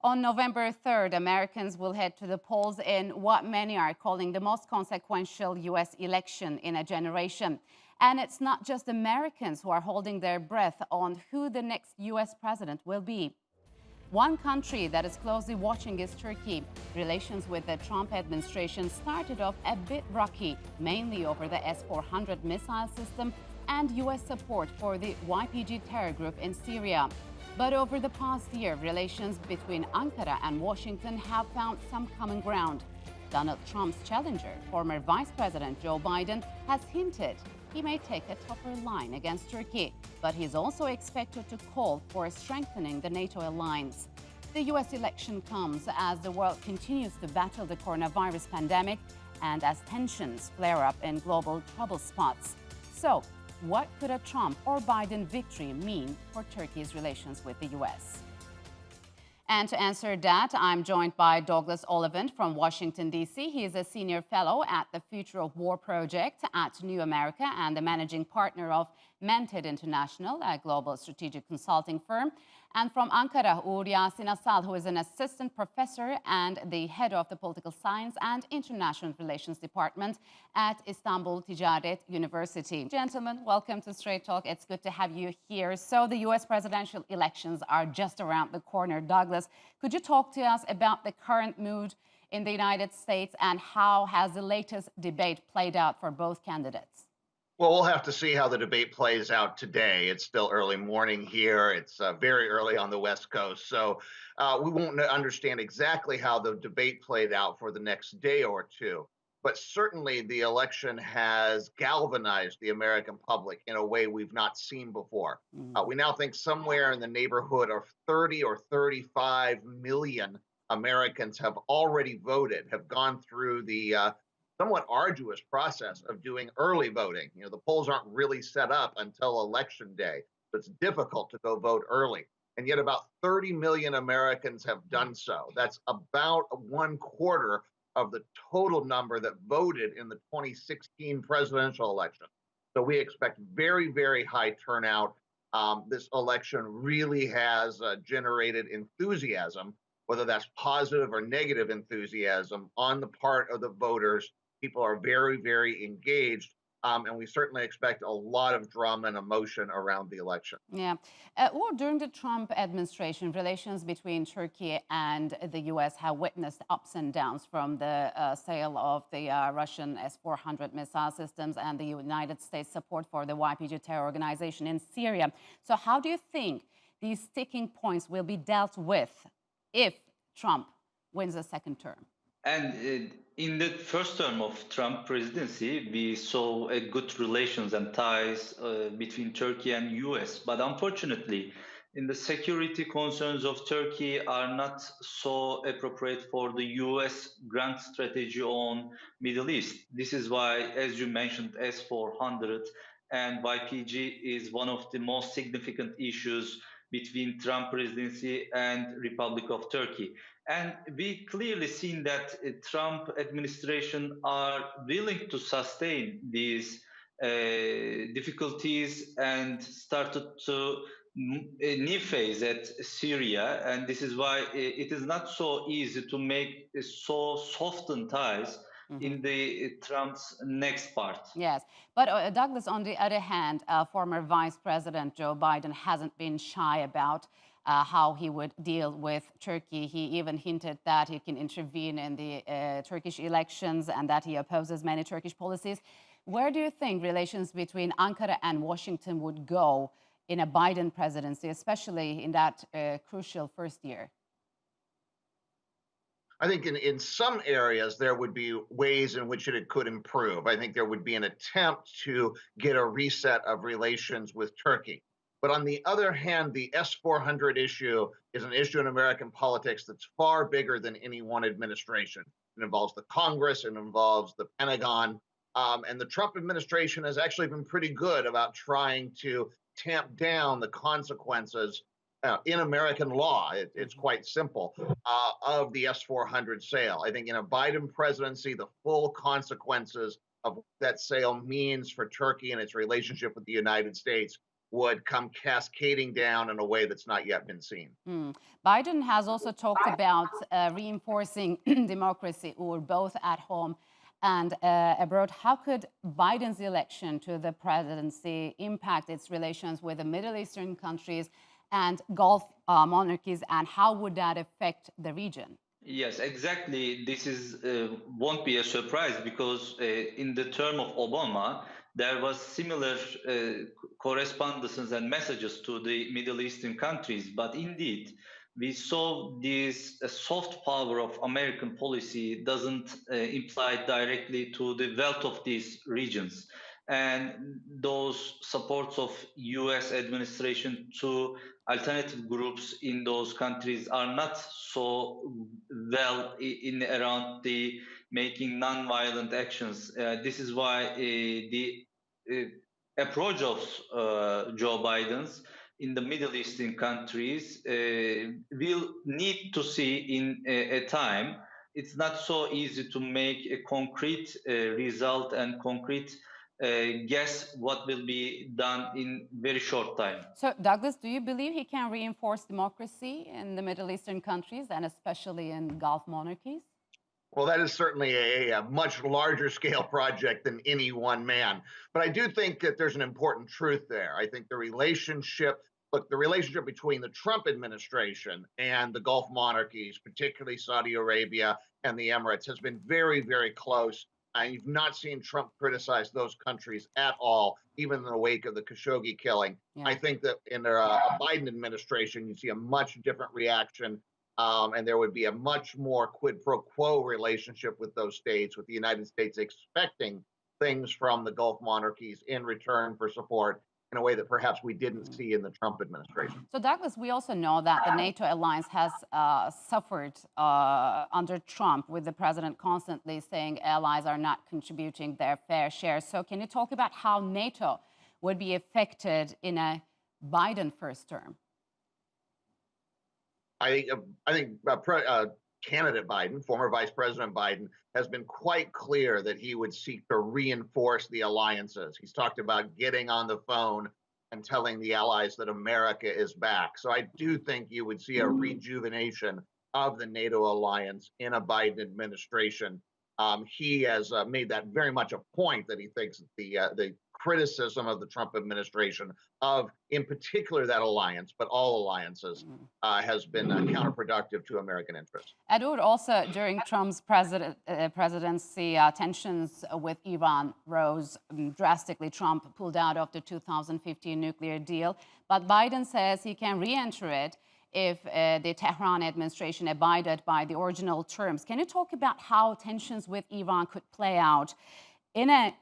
On November 3rd, Americans will head to the polls in what many are calling the most consequential U.S. election in a generation. And it's not just Americans who are holding their breath on who the next U.S. president will be. One country that is closely watching is Turkey. Relations with the Trump administration started off a bit rocky, mainly over the S-400 missile system and U.S. support for the YPG terror group in Syria. But over the past year, relations between Ankara and Washington have found some common ground. Donald Trump's challenger, former Vice President Joe Biden, has hinted he may take a tougher line against Turkey, but he's also expected to call for strengthening the NATO alliance. The U.S. election comes as the world continues to battle the coronavirus pandemic and as tensions flare up in global trouble spots. So, what could a Trump or Biden victory mean for Turkey's relations with the U.S.? And to answer that, I'm joined by Douglas Ollivant from Washington, D.C. He is a senior fellow at the Future of War Project at New America and the managing partner of Mented International, a global strategic consulting firm. And from Ankara, Yasin Asal, who is an assistant professor and the head of the Political Science and International Relations Department at Istanbul Ticaret University. Gentlemen, welcome to Straight Talk. It's good to have you here. So the U.S. presidential elections are just around the corner. Douglas, could you talk to us about the current mood in the United States and how has the latest debate played out for both candidates? Well, we'll have to see how the debate plays out today. It's still early morning here. It's very early on the West Coast. So we won't understand exactly how the debate played out for the next day or two. But certainly the election has galvanized the American public in a way we've not seen before. We now think somewhere in the neighborhood of 30 or 35 million Americans have already voted, have gone through the somewhat arduous process of doing early voting. You know, the polls aren't really set up until election day, so it's difficult to go vote early. And yet about 30 million Americans have done so. That's about 1/4 of the total number that voted in the 2016 presidential election. So we expect very, very high turnout. This election really has generated enthusiasm, whether that's positive or negative enthusiasm on the part of the voters. People are very, very engaged, and we certainly expect a lot of drama and emotion around the election. Yeah. Or during the Trump administration, relations between Turkey and the U.S. have witnessed ups and downs from the sale of the Russian S-400 missile systems and the United States support for the YPG terror organization in Syria. So how do you think these sticking points will be dealt with if Trump wins a second term? And in the first term of Trump presidency, we saw a good relations and ties between Turkey and US. But unfortunately, in the security concerns of Turkey are not so appropriate for the US grand strategy on Middle East. This is why, as you mentioned, S-400 and YPG is one of the most significant issues between Trump presidency and Republic of Turkey. And we clearly seen that Trump administration are willing to sustain these difficulties and started to a new phase at Syria. And this is why it is not so easy to make so softened ties in the Trump's next part. Yes, but Douglas, on the other hand, former Vice President Joe Biden hasn't been shy about how he would deal with Turkey. He even hinted that he can intervene in the Turkish elections and that he opposes many Turkish policies. Where do you think relations between Ankara and Washington would go in a Biden presidency, especially in that crucial first year? I think in some areas there would be ways in which it could improve. I think there would be an attempt to get a reset of relations with Turkey. But on the other hand, the S-400 issue is an issue in American politics that's far bigger than any one administration. It involves the Congress, it involves the Pentagon, and the Trump administration has actually been pretty good about trying to tamp down the consequences in American law. It's quite simple of the S-400 sale. I think in a Biden presidency, the full consequences of what that sale means for Turkey and its relationship with the United States would come cascading down in a way that's not yet been seen. Mm. Biden has also talked about reinforcing democracy, or both at home and abroad. How could Biden's election to the presidency impact its relations with the Middle Eastern countries and Gulf monarchies, and how would that affect the region? Yes, exactly. This is won't be a surprise because in the term of Obama, there was similar correspondences and messages to the Middle Eastern countries. But indeed, we saw this soft power of American policy doesn't imply directly to the wealth of these regions. And those supports of U.S. administration to alternative groups in those countries are not so well in around the making non-violent actions. This is why the approach of Joe Biden's in the Middle Eastern countries will need to see in a time. It's not so easy to make a concrete result and concrete guess what will be done in very short time. So, Douglas, do you believe he can reinforce democracy in the Middle Eastern countries and especially in Gulf monarchies? Well, that is certainly a much larger scale project than any one man. But I do think that there's an important truth there. I think the relationship between the Trump administration and the Gulf monarchies, particularly Saudi Arabia and the Emirates, has been very, very close. And you've not seen Trump criticize those countries at all, even in the wake of the Khashoggi killing. Yeah. I think that in a Biden administration, you see a much different reaction, and there would be a much more quid pro quo relationship with those states, with the United States expecting things from the Gulf monarchies in return for support in a way that perhaps we didn't see in the Trump administration. So, Douglas, we also know that the NATO alliance has suffered under Trump, with the president constantly saying allies are not contributing their fair share. So, can you talk about how NATO would be affected in a Biden first term? I think candidate Biden, former Vice President Biden, has been quite clear that he would seek to reinforce the alliances. He's talked about getting on the phone and telling the allies that America is back. So I do think you would see a rejuvenation of the NATO alliance in a Biden administration. He has made that very much a point, that he thinks the criticism of the Trump administration of, in particular, that alliance, but all alliances, has been counterproductive to American interests. Ugur, also during Trump's presidency, tensions with Iran rose drastically. Trump pulled out of the 2015 nuclear deal, but Biden says he can re-enter it if the Tehran administration abided by the original terms. Can you talk about how tensions with Iran could play out in a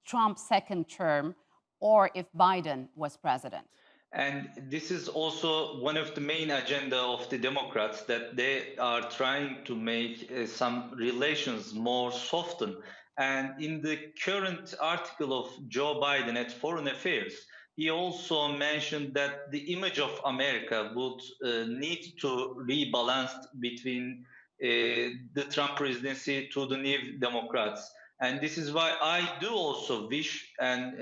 Trump second term, or if Biden was president? And this is also one of the main agenda of the Democrats, that they are trying to make some relations more soften. And in the current article of Joe Biden at Foreign Affairs, he also mentioned that the image of America would need to rebalance between the Trump presidency to the New Democrats. And this is why I do also wish and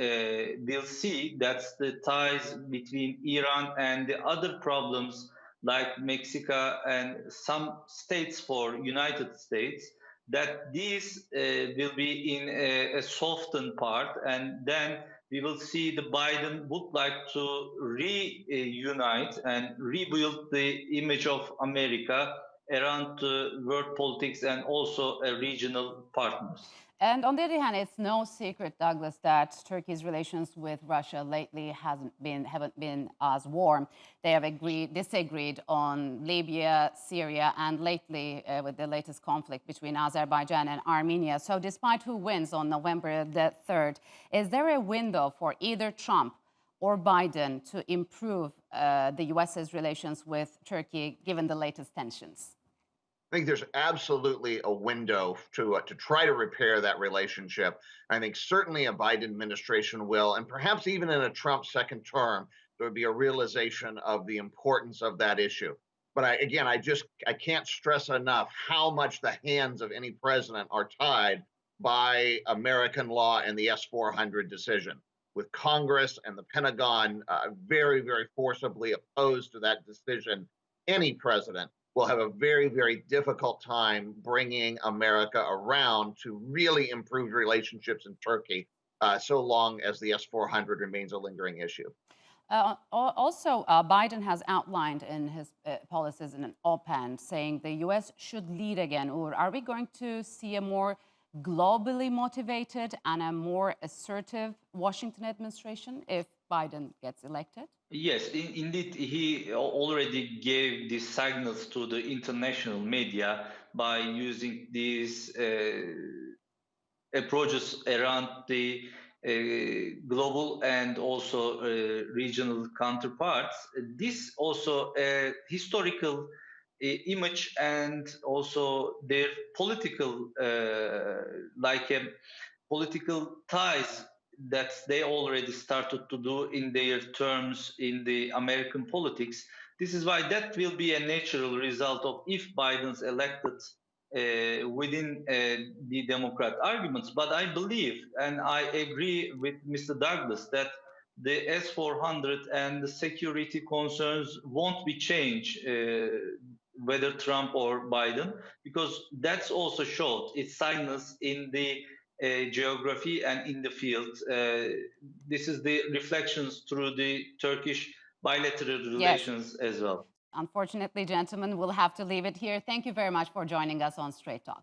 will see that the ties between Iran and the other problems like Mexico and some states for United States, that these will be in a softened part, and then we will see the Biden would like to reunite and rebuild the image of America around world politics and also regional partners. And on the other hand, it's no secret, Douglas, that Turkey's relations with Russia lately haven't been as warm. They have disagreed on Libya, Syria, and lately with the latest conflict between Azerbaijan and Armenia. So despite who wins on November the 3rd, is there a window for either Trump or Biden to improve the U.S.'s relations with Turkey, given the latest tensions? I think there's absolutely a window to try to repair that relationship. I think certainly a Biden administration will, and perhaps even in a Trump second term, there would be a realization of the importance of that issue. But I can't stress enough how much the hands of any president are tied by American law and the S-400 decision. with Congress and the Pentagon very, very forcibly opposed to that decision, any president will have a very, very difficult time bringing America around to really improve relationships in Turkey, so long as the S-400 remains a lingering issue. Also, Biden has outlined in his policies in an op-ed saying the U.S. should lead again. Or are we going to see a more globally motivated and a more assertive Washington administration if Biden gets elected? Yes, indeed, he already gave these signals to the international media by using these approaches around the global and also regional counterparts. This also a historical image and also their political political ties that they already started to do in their terms in the American politics. This is why that will be a natural result of if Biden's elected within the Democrat arguments. But I believe, and I agree with Mr. Douglas, that the S-400 and the security concerns won't be changed whether Trump or Biden, because that's also showed its signals in the geography and in the field. This is the reflections through the Turkish bilateral Yes. relations as well. Unfortunately, gentlemen, we'll have to leave it here. Thank you very much for joining us on Straight Talk.